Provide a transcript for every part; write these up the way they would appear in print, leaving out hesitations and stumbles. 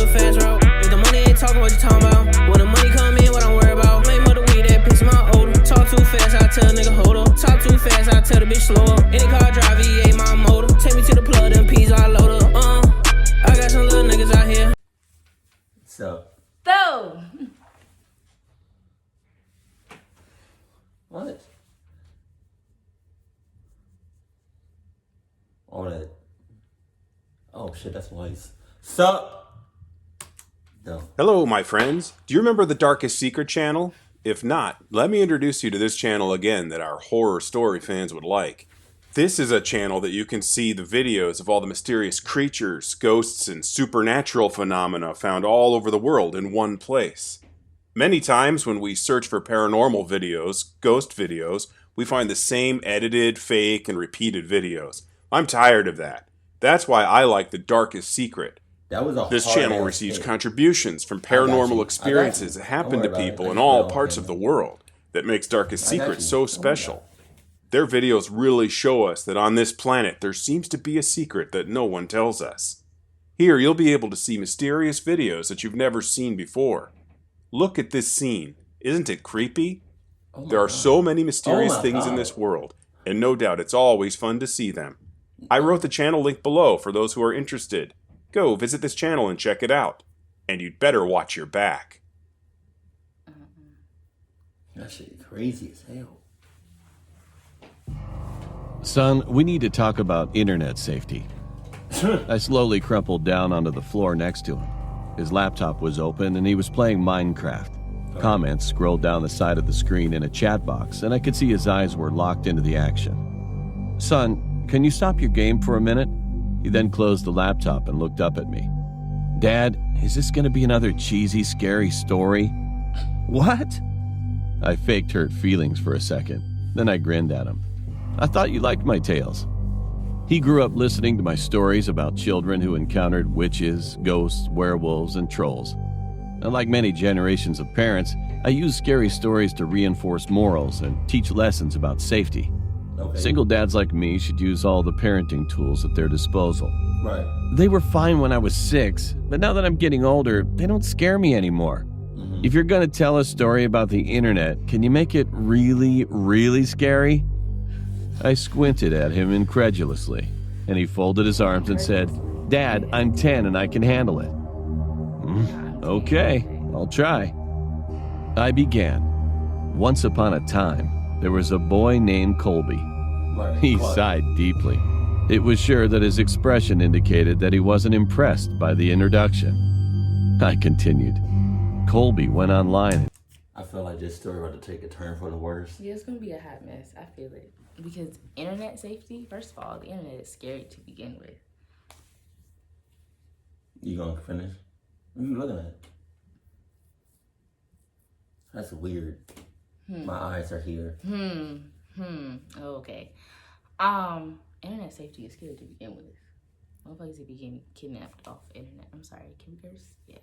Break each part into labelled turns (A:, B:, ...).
A: fast route. If the money ain't talking, what you talking about? When the money come in, what I'm worried about? Make more the weed that piss my odor. Talk too fast, I tell a nigga hold up. Talk too fast, I tell the bitch slow up. Any car drive, V8 my motor. Take me to the plug, them peas I load up. I got some little niggas out here.
B: So. What? All that. Oh shit, that's wise. Sup? No.
C: Hello, my friends. Do you remember the Darkest Secret channel? If not, let me introduce you to this channel again that our horror story fans would like. This is a channel that you can see the videos of all the mysterious creatures, ghosts, and supernatural phenomena found all over the world in one place. Many times when we search for paranormal videos, ghost videos, we find the same edited, fake, and repeated videos. I'm tired of that. That's why I like the Darkest Secret. This channel receives contributions from paranormal experiences that happen to people in all parts of the world that makes Darkest Secret so special. Their videos really show us that on this planet there seems to be a secret that no one tells us. Here you'll be able to see mysterious videos that you've never seen before. Look at this scene. Isn't it creepy? There are so many mysterious things in this world, and no doubt it's always fun to see them. I wrote the channel link below for those who are interested. Go visit this channel and check it out. And you'd better watch your back.
B: That shit crazy as hell.
D: Son, we need to talk about internet safety. I slowly crumpled down onto the floor next to him. His laptop was open and he was playing Minecraft. Comments scrolled down the side of the screen in a chat box, and I could see his eyes were locked into the action. Son, can you stop your game for a minute? He then closed the laptop and looked up at me. Dad, is this going to be another cheesy, scary story? What? I faked hurt feelings for a second. Then I grinned at him. I thought you liked my tales. He grew up listening to my stories about children who encountered witches, ghosts, werewolves, and trolls. And like many generations of parents, I use scary stories to reinforce morals and teach lessons about safety. Single dads like me should use all the parenting tools at their disposal.
B: Right.
D: They were fine when I was 6, but now that I'm getting older, they don't scare me anymore. If you're going to tell a story about the internet, can you make it really, really scary? I squinted at him incredulously, and he folded his arms and said, Dad, I'm 10 and I can handle it. Okay, I'll try. I began. Once upon a time, there was a boy named Colby. He sighed deeply. It was sure that his expression indicated that he wasn't impressed by the introduction. I continued. Colby went online.
B: I feel like this story about to take a turn for the worse.
E: Yeah, it's going to be a hot mess. I feel it. Because internet safety, first of all, the internet is scary to begin with.
B: You going to finish? What are you looking at? That's weird. My eyes are here.
E: Okay. Internet safety is scary to begin with. Motherfuckers be getting kidnapped off internet. I'm sorry, can we curse? Yeah.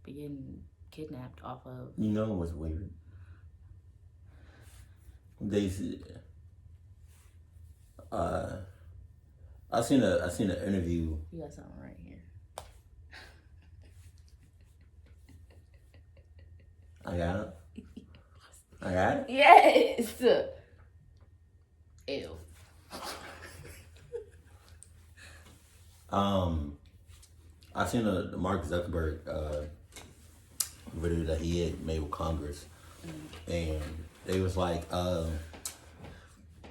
E: Be getting kidnapped off of.
B: You know what's weird? They I seen an interview.
E: You got something right here.
B: I got it. I got it.
E: Yes. Ew.
B: I seen the Mark Zuckerberg video that he had made with Congress, and they was like,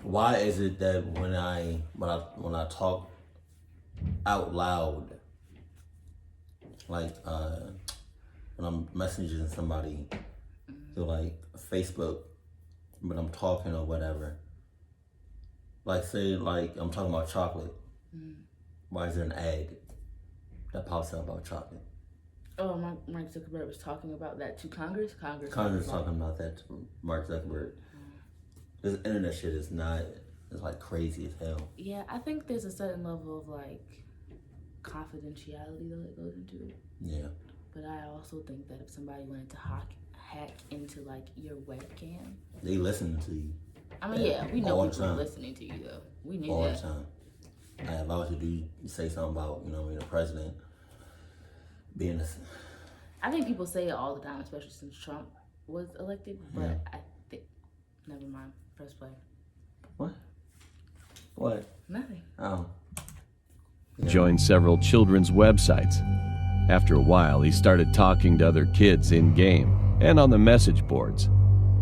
B: why is it that when I talk out loud, like when I'm messaging somebody through like Facebook, but I'm talking or whatever, like say like I'm talking about chocolate, why is there an ad that pops up about chocolate?
E: Oh, Mark Zuckerberg was talking about that to Congress? Congress
B: talking about that to Mark Zuckerberg. This internet shit is like crazy as hell.
E: Yeah, I think there's a certain level of like confidentiality that goes into it.
B: Yeah.
E: But I also think that if somebody wanted to hack into like your webcam,
B: they listen to you.
E: I mean, yeah, we know people are listening to you though. We knew
B: all
E: that
B: the time. If I was to say something about, the president, being a.
E: I think people say it all the time, especially since Trump was elected. But
B: Yeah.
E: I think, never mind. Press play.
B: What? What?
E: Nothing.
B: Oh.
D: Joined several children's websites. After a while, he started talking to other kids in-game and on the message boards.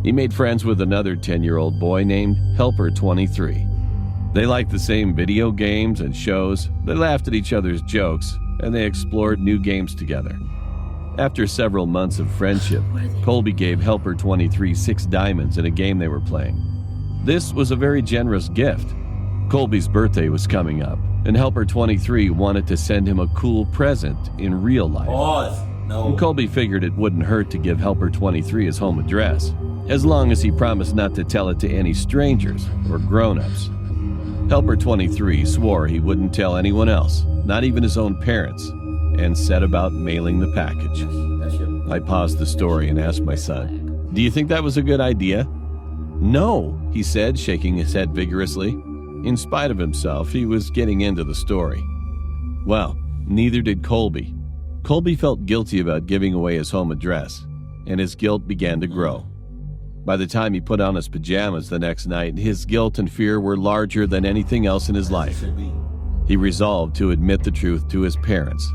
D: He made friends with another 10-year-old boy named Helper23. They liked the same video games and shows, they laughed at each other's jokes, and they explored new games together. After several months of friendship, Colby gave Helper23 6 diamonds in a game they were playing. This was a very generous gift. Colby's birthday was coming up, and Helper23 wanted to send him a cool present in real life.
B: Pause. No.
D: And Colby figured it wouldn't hurt to give Helper23 his home address, as long as he promised not to tell it to any strangers or grown-ups. Helper23 swore he wouldn't tell anyone else, not even his own parents, and set about mailing the package.
B: That's your.
D: I paused the story and asked my son, "Do you think that was a good idea?" "No," he said, shaking his head vigorously. In spite of himself, he was getting into the story. Well, neither did Colby. Colby felt guilty about giving away his home address, and his guilt began to grow. By the time he put on his pajamas the next night, his guilt and fear were larger than anything else in his life.
B: Should be.
D: He resolved to admit the truth to his parents.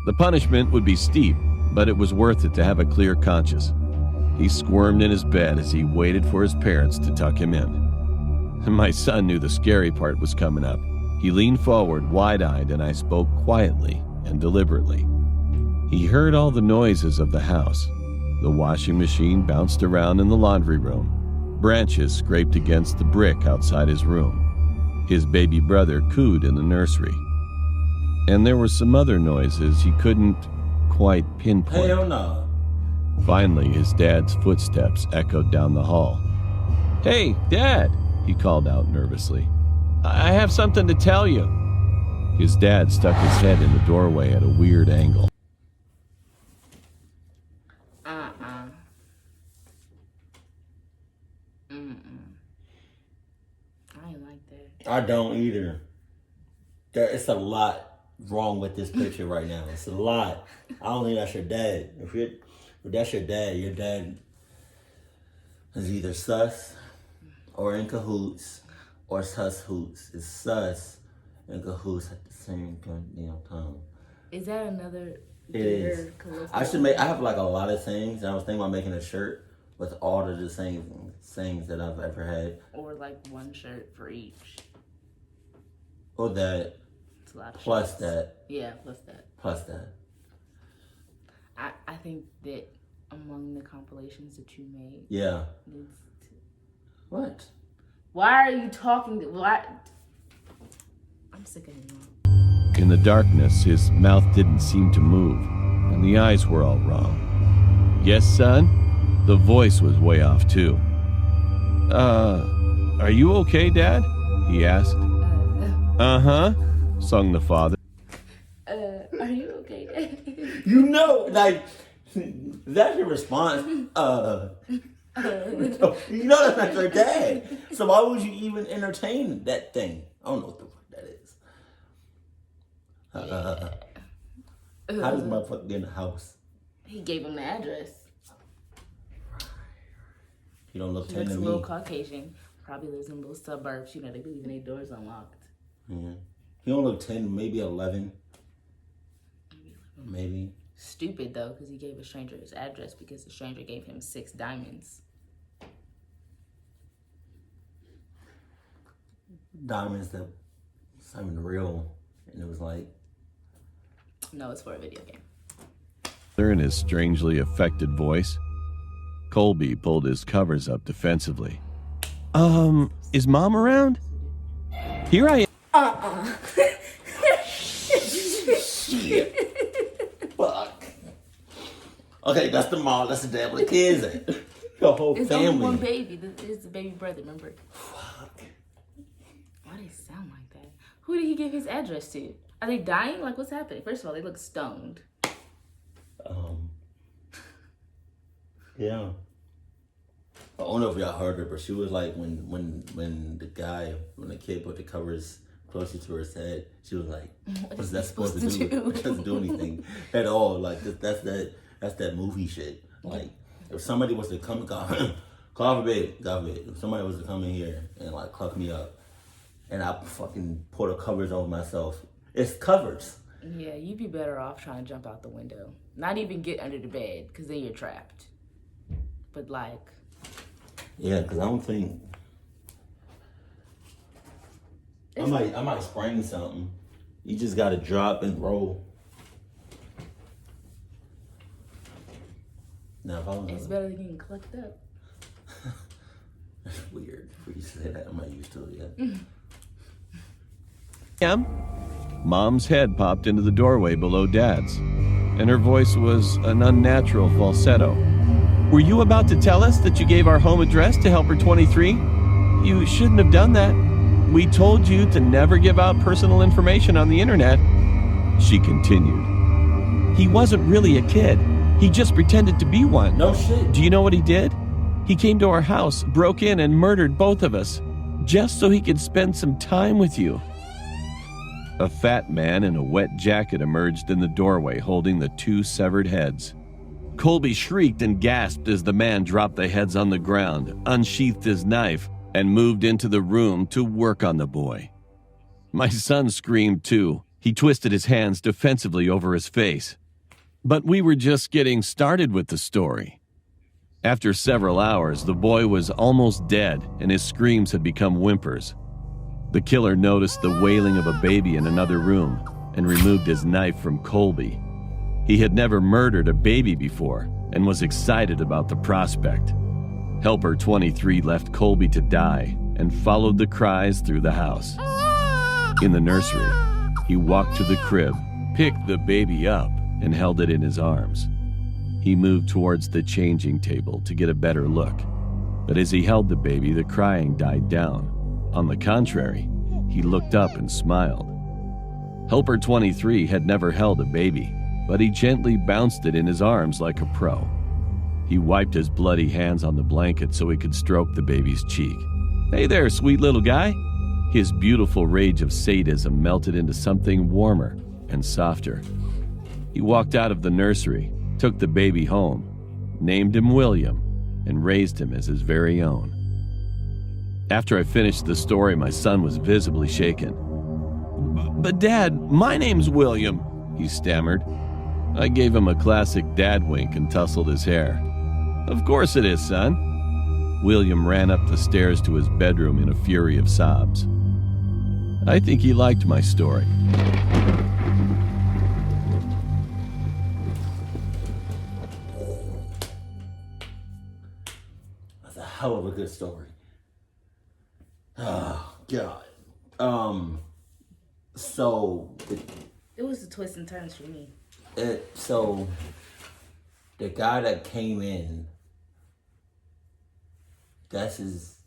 D: The punishment would be steep, but it was worth it to have a clear conscience. He squirmed in his bed as he waited for his parents to tuck him in. My son knew the scary part was coming up. He leaned forward, wide-eyed, and I spoke quietly and deliberately. He heard all the noises of the house. The washing machine bounced around in the laundry room. Branches scraped against the brick outside his room. His baby brother cooed in the nursery. And there were some other noises he couldn't quite pinpoint.
B: Hell no.
D: Finally, his dad's footsteps echoed down the hall. "Hey, Dad," he called out nervously. "I have something to tell you." His dad stuck his head in the doorway at a weird angle.
E: I ain't like that.
B: I don't either. It's a lot wrong with this picture right now. It's a lot. I don't think that's your dad. If that's your dad is either sus or in cahoots or sus hoots. It's sus and cahoots at the same goddamn time.
E: Is that another?
B: It is. I have like a lot of sayings, and I was thinking about making a shirt with all of the same sayings that I've ever had.
E: Or like one shirt for each.
B: Or that.
E: It's a lot of
B: Plus
E: shirts.
B: that.
E: Yeah, plus that.
B: Plus that.
E: I think that among the compilations that you made.
B: Yeah.
E: needs to-
B: What?
E: Why are you talking? Why? I'm sick of him.
D: In the darkness, his mouth didn't seem to move, and the eyes were all wrong. "Yes, son?" The voice was way off, too. Are you okay, Dad?" he asked. "Uh-huh," sung the father.
E: Are you okay, Dad?
B: You know, like, that's your response. You know that's not your dad. So why would you even entertain that thing? I don't know what the fuck that is. How does motherfucker get in the house?
E: He gave him the address.
B: You don't look
E: He
B: 10
E: looks
B: to
E: a
B: me.
E: little Caucasian. Probably lives in little suburbs. You know, they be leaving their doors unlocked.
B: Yeah. He don't look 10, maybe 11. Maybe.
E: Stupid though, because he gave a stranger his address because the stranger gave him 6 diamonds.
B: Diamonds that sounded real. And it was like,
E: No, it's for a video game.
D: In his strangely affected voice, Colby pulled his covers up defensively. Is Mom around? Here I am.
B: shit. Fuck. Okay, that's the mom, that's the dad, where the kids at. The whole
E: It's
B: family.
E: only one baby. This is the baby brother, remember?
B: Fuck.
E: Why do they sound like that? Who did he give his address to? Are they dying? Like, what's happening? First of all, they look stoned.
B: Yeah. I don't know if y'all heard her, but she was like when the kid put the covers closer to her head. She was like, "What's that supposed to do? It doesn't do anything at all." Like that's that movie shit. Like if somebody was to come, God forbid, if somebody was to come in here and like cluck me up, and I fucking pull the covers over myself, it's covers.
E: Yeah, you'd be better off trying to jump out the window. Not even get under the bed, because then you're trapped. But like...
B: Yeah, because I don't think... I might sprain something. You just gotta drop and roll. Now, if I was
E: it's better than getting clucked up.
B: That's weird for you to say that. I'm not used to it yet.
D: Mom's head popped into the doorway below Dad's, and her voice was an unnatural falsetto. Were you about to tell us that you gave our home address to Helper 23? You shouldn't have done that. We told you to never give out personal information on the internet. She continued. He wasn't really a kid. He just pretended to be one.
B: No shit.
D: Do you know what he did? He came to our house, broke in, and murdered both of us, just so he could spend some time with you. A fat man in a wet jacket emerged in the doorway holding the two severed heads. Colby shrieked and gasped as the man dropped the heads on the ground, unsheathed his knife, and moved into the room to work on the boy. My son screamed too. He twisted his hands defensively over his face. But we were just getting started with the story. After several hours, the boy was almost dead and his screams had become whimpers. The killer noticed the wailing of a baby in another room and removed his knife from Colby. He had never murdered a baby before and was excited about the prospect. Helper 23 left Colby to die and followed the cries through the house. In the nursery, he walked to the crib, picked the baby up, and held it in his arms. He moved towards the changing table to get a better look, but as he held the baby, the crying died down. On the contrary, he looked up and smiled. Helper 23 had never held a baby, but he gently bounced it in his arms like a pro. He wiped his bloody hands on the blanket so he could stroke the baby's cheek. "Hey there, sweet little guy." His beautiful rage of sadism melted into something warmer and softer. He walked out of the nursery, took the baby home, named him William, and raised him as his very own. After I finished the story, my son was visibly shaken. "But Dad, my name's William," he stammered. I gave him a classic dad wink and tousled his hair. "Of course it is, son." William ran up the stairs to his bedroom in a fury of sobs. I think he liked my story.
B: That's a hell of a good story. Oh, God. So...
E: It was the twists and turns for me.
B: So, the guy that came in, that's his...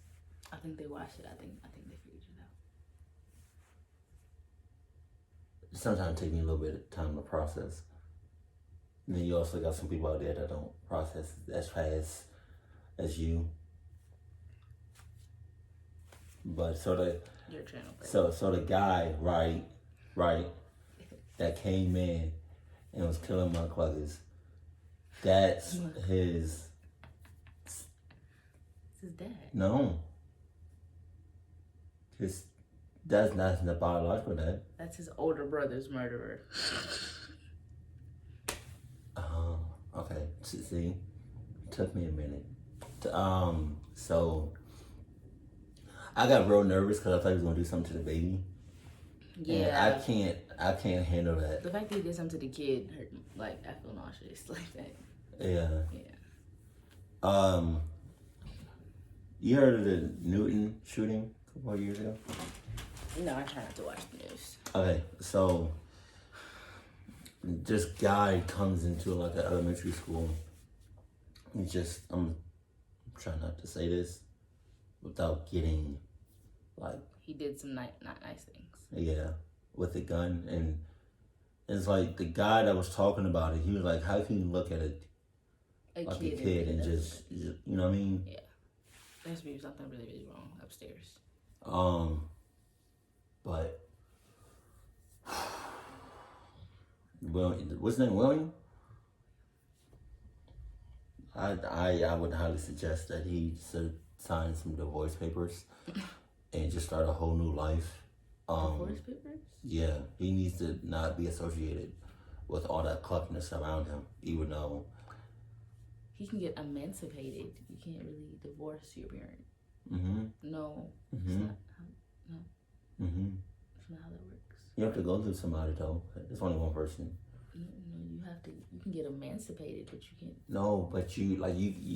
E: I think they watched it. I think they figured it out.
B: Sometimes it takes me a little bit of time to process. And then you also got some people out there that don't process as fast as you. But
E: Your channel.
B: so the guy, right, that came in and was killing motherfuckers, that's his...
E: It's his dad.
B: No. That's not the biological dad.
E: That's his older brother's murderer.
B: Okay. See, took me a minute. So I got real nervous because I thought he was gonna do something to the baby.
E: Yeah.
B: And I can't handle that.
E: The fact that he did something to the kid hurt. Like, I feel nauseous like that.
B: Yeah.
E: Yeah.
B: You heard of the Newton shooting a couple of years ago?
E: No, I try not to watch the news.
B: Okay, so this guy comes into like an elementary school. I'm trying not to say this without getting like...
E: He did some not nice things.
B: Yeah, with a gun. And it's like the guy that was talking about it, he was like, how can you look at it like a kid and just, you know what I mean?
E: Yeah. There has to be something really, really wrong upstairs.
B: But Well, what's his name? William? I would highly suggest that he sign some divorce papers and just start a whole new life.
E: Divorce papers?
B: Yeah, he needs to not be associated with all that cluckiness around him, even though
E: he can get emancipated. You can't really divorce your parent.
B: Mm-hmm.
E: No.
B: Mm-hmm. Mm-hmm.
E: That's not how that works.
B: You have to go through somebody though. It's only one person.
E: No, you have to. You can get emancipated, but you can't.
B: No, but you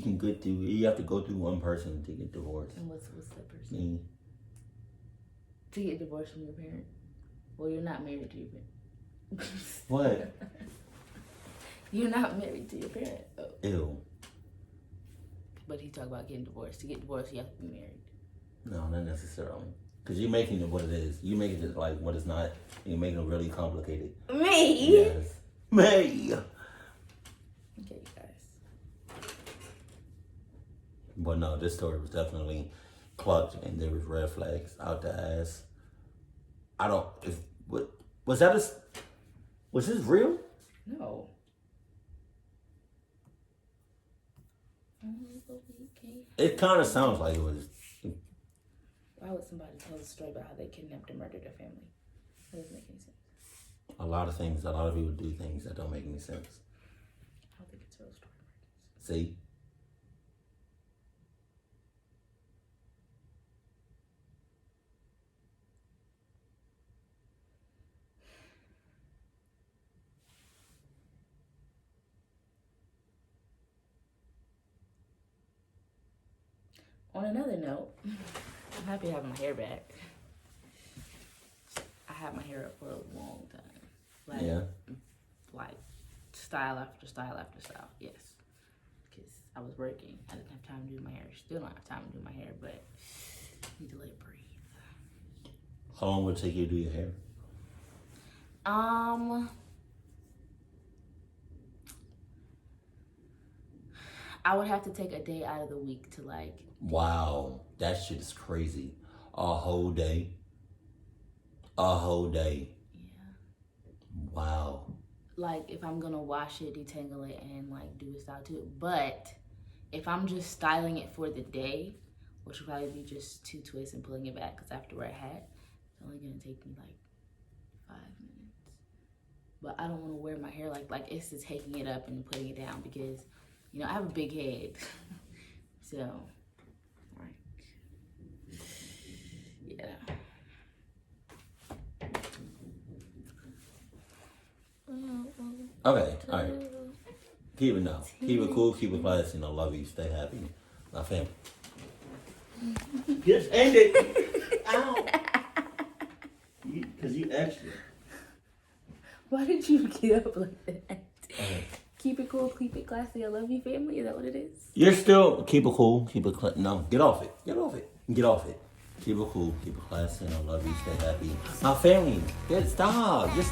B: can get through. You have to go through one person to get divorced.
E: And what's that person?
B: Me.
E: To get divorced from your parent. Well, you're not married to your parent.
B: What?
E: You're not married to your parent. Oh.
B: Ew.
E: But he talked about getting divorced. To get divorced, you have to be married.
B: No, not necessarily. Because you're making it what it is. You're making it like what it's not. You're making it really complicated.
E: Me?
B: Yes. Me.
E: Okay, you guys.
B: But no, this story was definitely clutch, and there was red flags out the ass. I don't. Was that was this real?
E: No.
B: It kind of sounds like it was.
E: Why would somebody tell a story about how they kidnapped and murdered their family? That doesn't make any sense.
B: A lot of people do things that don't make any sense.
E: I don't think it's a real story.
B: See?
E: On another note, I'm happy to have my hair back. I had my hair up for a long time. Like style after style after style, yes. Because I was working. I didn't have time to do my hair. Still don't have time to do my hair, but I need to let it breathe.
B: How long would it take you to do your hair?
E: I would have to take a day out of the week to like.
B: Wow, that shit is crazy. A whole day. A whole day.
E: Yeah.
B: Wow.
E: Like if I'm gonna wash it, detangle it, and like do a style to it. But if I'm just styling it for the day, which would probably be just 2 twists and pulling it back because I have to wear a hat, it's only gonna take me like 5 minutes. But I don't want to wear my hair like it's the taking it up and putting it down because, you know, I have a big head. So, like, yeah.
B: Okay, alright. Keep it now. Keep it cool, keep it classy, and I love you. Stay happy. My family. Just end it. Ow. Because you extra.
E: Why did you get up like that? Keep it cool, keep it classy. I love you, family. Is that what it is?
B: You're still keep it cool, keep it no, get off it. Get off it. Get off it. Keep it cool, keep it classy, and I love you. Stay happy. My family. Stop. Just